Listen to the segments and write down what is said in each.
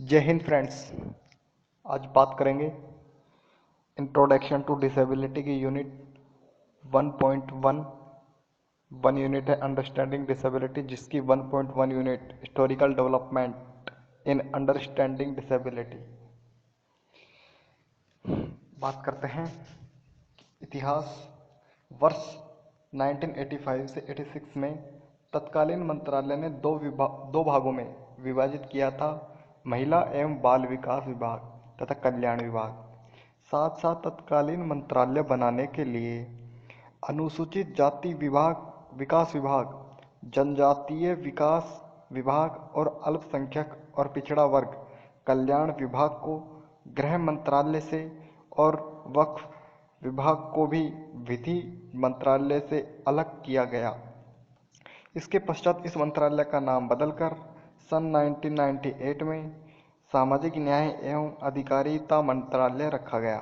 जय हिंद फ्रेंड्स। आज बात करेंगे इंट्रोडक्शन टू डिसेबिलिटी की यूनिट 1.1। वन यूनिट है अंडरस्टैंडिंग डिसेबिलिटी, जिसकी 1.1 unit historical development in understanding disability. बात करते हैं इतिहास। वर्ष 1985 से 86 में तत्कालीन मंत्रालय ने दो भागों में विभाजित किया था, महिला एवं बाल विकास विभाग तथा कल्याण विभाग। साथ साथ तत्कालीन मंत्रालय बनाने के लिए अनुसूचित जाति विकास विभाग, जनजातीय विकास विभाग और अल्पसंख्यक और पिछड़ा वर्ग कल्याण विभाग को गृह मंत्रालय से और वक्फ विभाग को भी विधि मंत्रालय से अलग किया गया। इसके पश्चात इस मंत्रालय का नाम बदलकर सन 1998 में सामाजिक न्याय एवं अधिकारिता मंत्रालय रखा गया।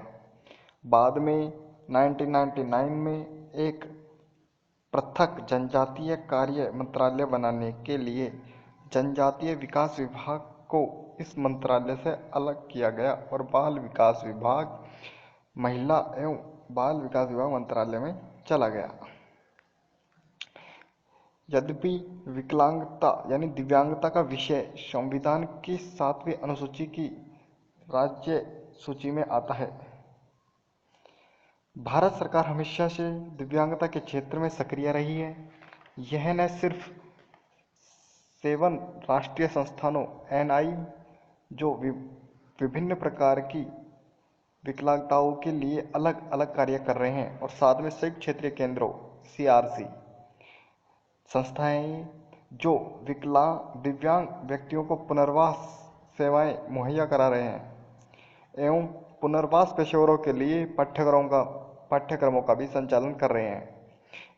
बाद में 1999 में एक पृथक जनजातीय कार्य मंत्रालय बनाने के लिए जनजातीय विकास विभाग को इस मंत्रालय से अलग किया गया और बाल विकास विभाग महिला एवं बाल विकास विभाग मंत्रालय में चला गया। यद्यपि विकलांगता यानी दिव्यांगता का विषय संविधान की 7वीं अनुसूची की राज्य सूची में आता है। भारत सरकार हमेशा से दिव्यांगता के क्षेत्र में सक्रिय रही है। यह न सिर्फ 7 राष्ट्रीय संस्थानों NI जो विभिन्न प्रकार की विकलांगताओं के लिए अलग अलग कार्य कर रहे हैं, और साथ में संयुक्त क्षेत्रीय केंद्रों CRC संस्थाएं जो दिव्यांग व्यक्तियों को पुनर्वास सेवाएं मुहैया करा रहे हैं एवं पुनर्वास पेशेवरों के लिए पाठ्यक्रमों का भी संचालन कर रहे हैं।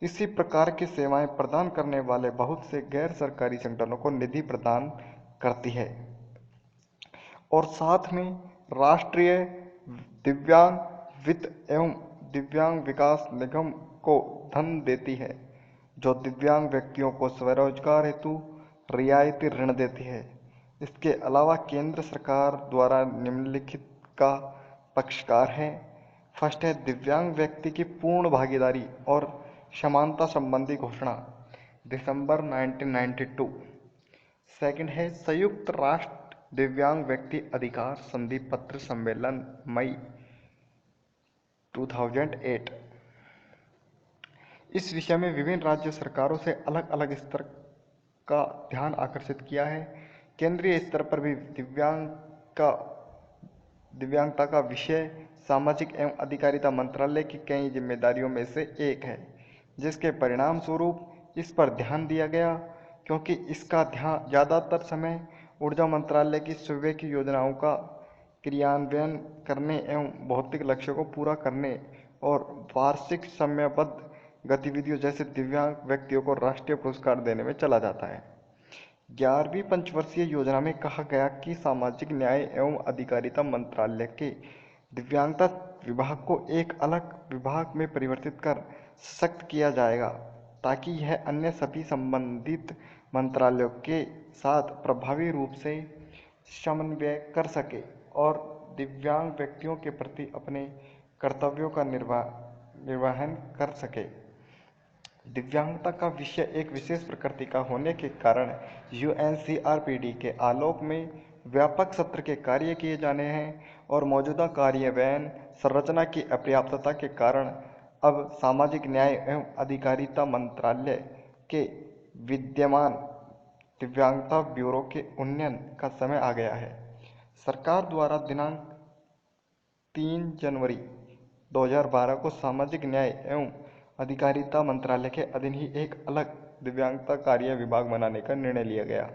इसी प्रकार की सेवाएं प्रदान करने वाले बहुत से गैर सरकारी संगठनों को निधि प्रदान करती है और साथ में राष्ट्रीय दिव्यांग वित्त एवं दिव्यांग विकास निगम को धन देती है, जो दिव्यांग व्यक्तियों को स्वरोजगार हेतु रियायती ऋण देती है। इसके अलावा केंद्र सरकार द्वारा निम्नलिखित का पक्षकार है। फर्स्ट है दिव्यांग व्यक्ति की पूर्ण भागीदारी और समानता संबंधी घोषणा, दिसंबर 1992। सेकंड है संयुक्त राष्ट्र दिव्यांग व्यक्ति अधिकार संधि पत्र सम्मेलन, मई 2008। इस विषय में विभिन्न राज्य सरकारों से अलग अलग स्तर का ध्यान आकर्षित किया है। केंद्रीय स्तर पर भी दिव्यांगता का विषय सामाजिक एवं अधिकारिता मंत्रालय की कई जिम्मेदारियों में से एक है, जिसके परिणाम स्वरूप इस पर ध्यान दिया गया, क्योंकि इसका ध्यान ज़्यादातर समय ऊर्जा मंत्रालय की स्वीकृत योजनाओं का क्रियान्वयन करने एवं भौतिक लक्ष्यों को पूरा करने और वार्षिक समयबद्ध गतिविधियों जैसे दिव्यांग व्यक्तियों को राष्ट्रीय पुरस्कार देने में चला जाता है। 11वीं पंचवर्षीय योजना में कहा गया कि सामाजिक न्याय एवं अधिकारिता मंत्रालय के दिव्यांगता विभाग को एक अलग विभाग में परिवर्तित कर सशक्त किया जाएगा, ताकि यह अन्य सभी संबंधित मंत्रालयों के साथ प्रभावी रूप से समन्वय कर सके और दिव्यांग व्यक्तियों के प्रति अपने कर्तव्यों का निर्वहन कर सके। दिव्यांगता का विषय एक विशेष प्रकृति का होने के कारण UNCRPD के आलोक में व्यापक सत्र के कार्य किए जाने हैं और मौजूदा कार्यान्वयन संरचना की अपर्याप्तता के कारण अब सामाजिक न्याय एवं अधिकारिता मंत्रालय के विद्यमान दिव्यांगता ब्यूरो के उन्नयन का समय आ गया है। सरकार द्वारा दिनांक 3 जनवरी 2012 को सामाजिक न्याय एवं अधिकारिता मंत्रालय के अधीन ही एक अलग दिव्यांगता कार्य विभाग बनाने का निर्णय लिया गया।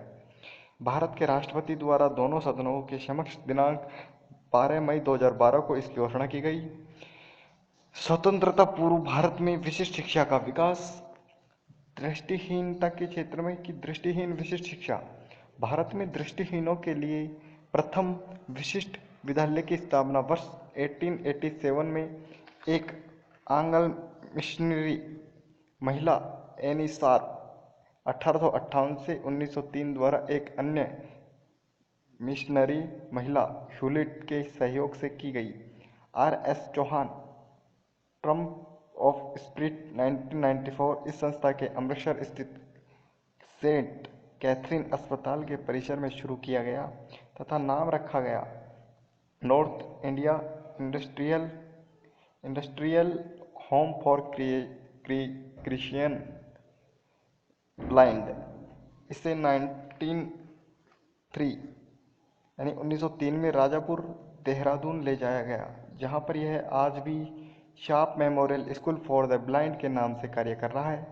भारत के राष्ट्रपति द्वारा दोनों सदनों के समक्ष दिनांक 12 मई 2012 को इसकी घोषणा की गई। स्वतंत्रता पूर्व भारत में विशिष्ट शिक्षा का विकास। दृष्टिहीनता के क्षेत्र में कि दृष्टिहीन विशिष्ट शिक्षा। भारत में दृष्टिहीनों के लिए प्रथम विशिष्ट विद्यालय की स्थापना वर्ष 1887 में एक आंग्ल मिशनरी महिला एनी सार 1858 से 1903 द्वारा एक अन्य मिशनरी महिला ह्यूलिट के सहयोग से की गई। R.S. Chauhan Trump of spirit 1994 इस संस्था के अमृतसर स्थित सेंट कैथरीन अस्पताल के परिसर में शुरू किया गया तथा नाम रखा गया north India industrial home for Christian blind. इसे 1903 में राजापुर देहरादून ले जाया गया, जहां पर यह आज भी sharp memorial school for the blind के नाम से कार्य कर रहा है।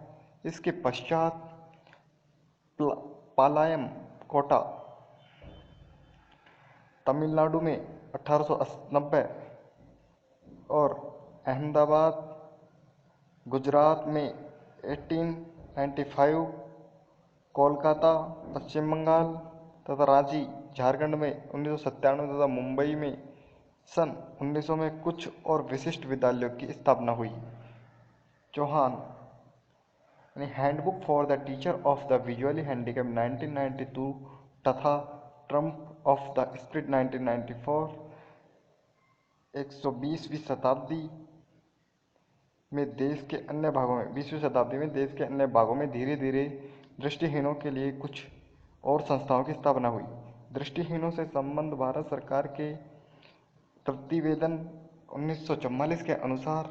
इसके पश्चात पालायम कोटा तमिलनाडु में 1890 और अहमदाबाद गुजरात में 1895, कोलकाता पश्चिम बंगाल तथा रांची झारखंड में 1997 तथा मुंबई में सन 1900 में कुछ और विशिष्ट विद्यालयों की स्थापना हुई। Chauhan handbook for the teacher of the visually handicap 1992 तथा ट्रम्प ऑफ द स्पिरिट 1994 20वीं शताब्दी में देश के अन्य भागों में धीरे धीरे दृष्टिहीनों के लिए कुछ और संस्थाओं की स्थापना हुई। दृष्टिहीनों से संबंध भारत सरकार के प्रतिवेदन 1944 के अनुसार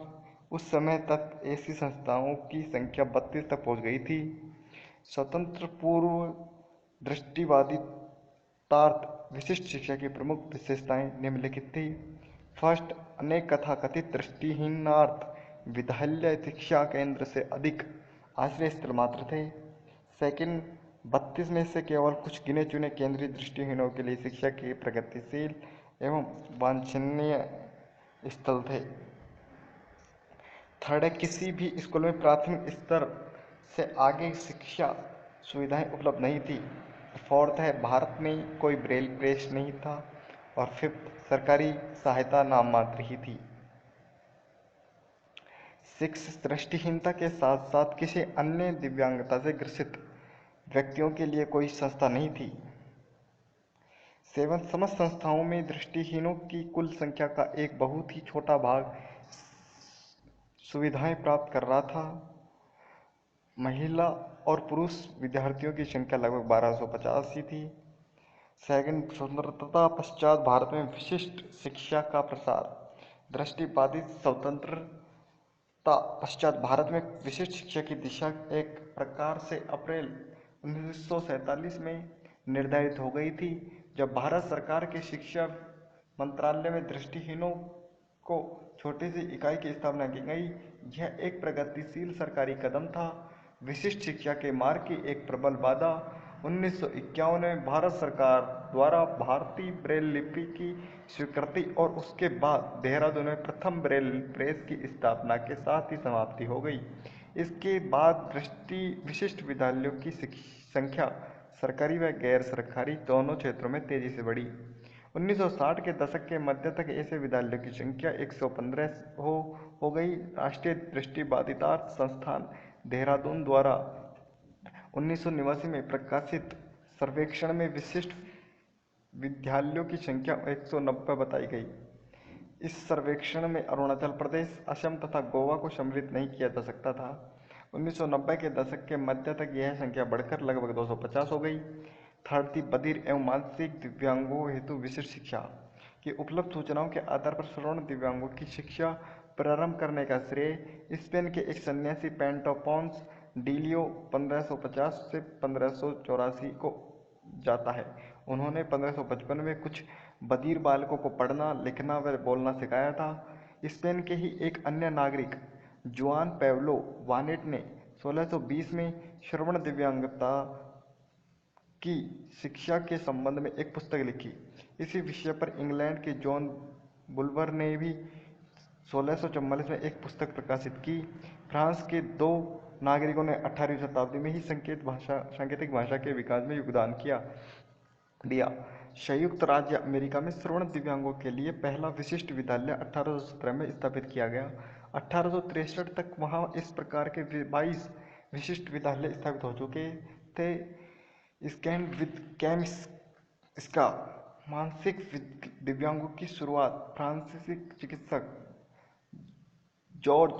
उस समय तक ऐसी संस्थाओं की संख्या 32 तक पहुंच गई थी। स्वतंत्र पूर्व दृष्टिबाधितार्थ विशिष्ट शिक्षा की प्रमुख विशेषताएं निम्नलिखित थी। फर्स्ट, अनेक कथाकथित दृष्टिहीनार्थ विद्यालय शिक्षा केंद्र से अधिक आश्रय स्थल मात्र थे। सेकंड, 32 में से केवल कुछ गिने चुने केंद्रीय दृष्टिहीनों के लिए शिक्षा के प्रगतिशील एवं वांछनीय स्थल थे। थर्ड है, किसी भी स्कूल में प्राथमिक स्तर से आगे शिक्षा सुविधाएं उपलब्ध नहीं थी। फोर्थ है, भारत में कोई ब्रेल प्रेस नहीं था। और फिफ्थ, सरकारी सहायता नाम मात्र ही थी। सिक्स, दृष्टिहीनता के साथ साथ किसी अन्य दिव्यांगता से ग्रसित व्यक्तियों के लिए कोई संस्था नहीं थी। सेवन, समस्त संस्थाओं में दृष्टिहीनों की कुल संख्या का एक बहुत ही छोटा भाग सुविधाएं प्राप्त कर रहा था। महिला और पुरुष विद्यार्थियों की संख्या लगभग 1250 ही थी। सेकंड, स्वतंत्रता पश्चात भारत में विशिष्ट शिक्षा का प्रसार। दृष्टिबाधित स्वतंत्रता पश्चात भारत में विशिष्ट शिक्षा की दिशा एक प्रकार से अप्रैल 1947 में निर्धारित हो गई थी, जब भारत सरकार के शिक्षा मंत्रालय में दृष्टिहीनों को छोटी सी इकाई की स्थापना की गई। यह एक प्रगतिशील सरकारी कदम था। विशिष्ट शिक्षा के मार्ग की एक प्रबल बाधा 1951 में भारत सरकार द्वारा भारतीय ब्रेल लिपि की स्वीकृति और उसके बाद देहरादून में प्रथम ब्रेल प्रेस की स्थापना के साथ ही समाप्ति हो गई। इसके बाद दृष्टि विशिष्ट विद्यालयों की संख्या सरकारी व गैर सरकारी दोनों क्षेत्रों में तेजी से बढ़ी। 1960 के दशक के मध्य तक ऐसे विद्यालयों की संख्या 115 हो गई। राष्ट्रीय दृष्टिबाधितार्थ संस्थान देहरादून द्वारा 1989 में प्रकाशित सर्वेक्षण में विशिष्ट विद्यालयों की संख्या 190 बताई गई। इस सर्वेक्षण में अरुणाचल प्रदेश, असम तथा गोवा को सम्मिलित नहीं किया जा सकता था। 1990 के दशक के मध्य तक यह संख्या बढ़कर लगभग 250 हो गई। थर्ड थी, बधिर एवं मानसिक दिव्यांगों हेतु विशिष्ट शिक्षा की उपलब्ध सूचनाओं के आधार पर श्रवण दिव्यांगों की शिक्षा प्रारंभ करने का श्रेय स्पेन के एक सन्यासी पेंटोपोन्स डिलियो 1550 से 1584 को जाता है। उन्होंने 1555 में कुछ बधिर बालकों को पढ़ना, लिखना व बोलना सिखाया था। स्पेन के ही एक अन्य नागरिक जुआन पेब्लो वानेट ने 1620 में श्रवण दिव्यांगता की शिक्षा के संबंध में एक पुस्तक लिखी। इसी विषय पर इंग्लैंड के जॉन बुल्वर ने भी 1644 में एक पुस्तक प्रकाशित की। फ्रांस के दो नागरिकों ने 18वीं शताब्दी में ही सांकेतिक भाषा के विकास में योगदान दिया। संयुक्त राज्य अमेरिका में श्रवण दिव्यांगों के लिए पहला विशिष्ट विद्यालय 1817 में स्थापित किया गया। 1863 तक वहां इस प्रकार के 22 विशिष्ट विद्यालय स्थापित हो चुके थे। स्कैंड विद कैम्स इसका मानसिक दिव्यांगों की शुरुआत फ्रांसीसी चिकित्सक जॉर्ज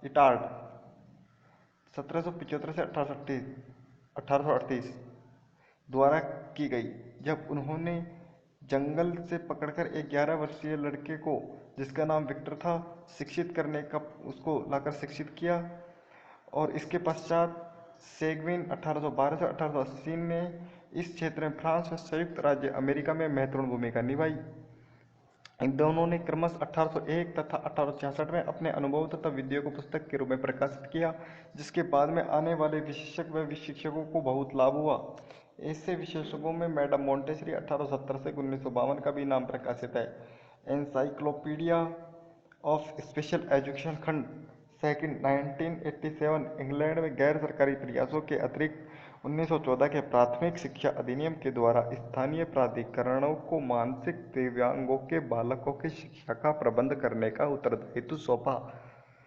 इटार्ड 1775 से 1838 द्वारा की गई, जब उन्होंने जंगल से पकड़कर एक 11 वर्षीय लड़के को, जिसका नाम विक्टर था, शिक्षित करने का उसको लाकर शिक्षित किया। और इसके पश्चात सेगविन 1812 से 1880 ने इस क्षेत्र में फ्रांस व संयुक्त राज्य अमेरिका में महत्वपूर्ण भूमिका निभाई। इन दोनों ने क्रमशः 1801 तथा 1866 में अपने अनुभव तथा विधियों को पुस्तक के रूप में प्रकाशित किया, जिसके बाद में आने वाले विशेषज्ञ व शिक्षकों को बहुत लाभ हुआ। ऐसे विशेषज्ञों में मैडम मोंटेसरी 1870 से 1952 का भी नाम प्रकाशित है। एनसाइक्लोपीडिया ऑफ स्पेशल एजुकेशन खंड सेकंड 1987 इंग्लैंड में गैर सरकारी प्रयासों के अतिरिक्त 1914 के प्राथमिक शिक्षा अधिनियम के द्वारा स्थानीय प्राधिकरणों को मानसिक दिव्यांगों के बालकों की शिक्षा का प्रबंध करने का उत्तरदायित्व सौंपा।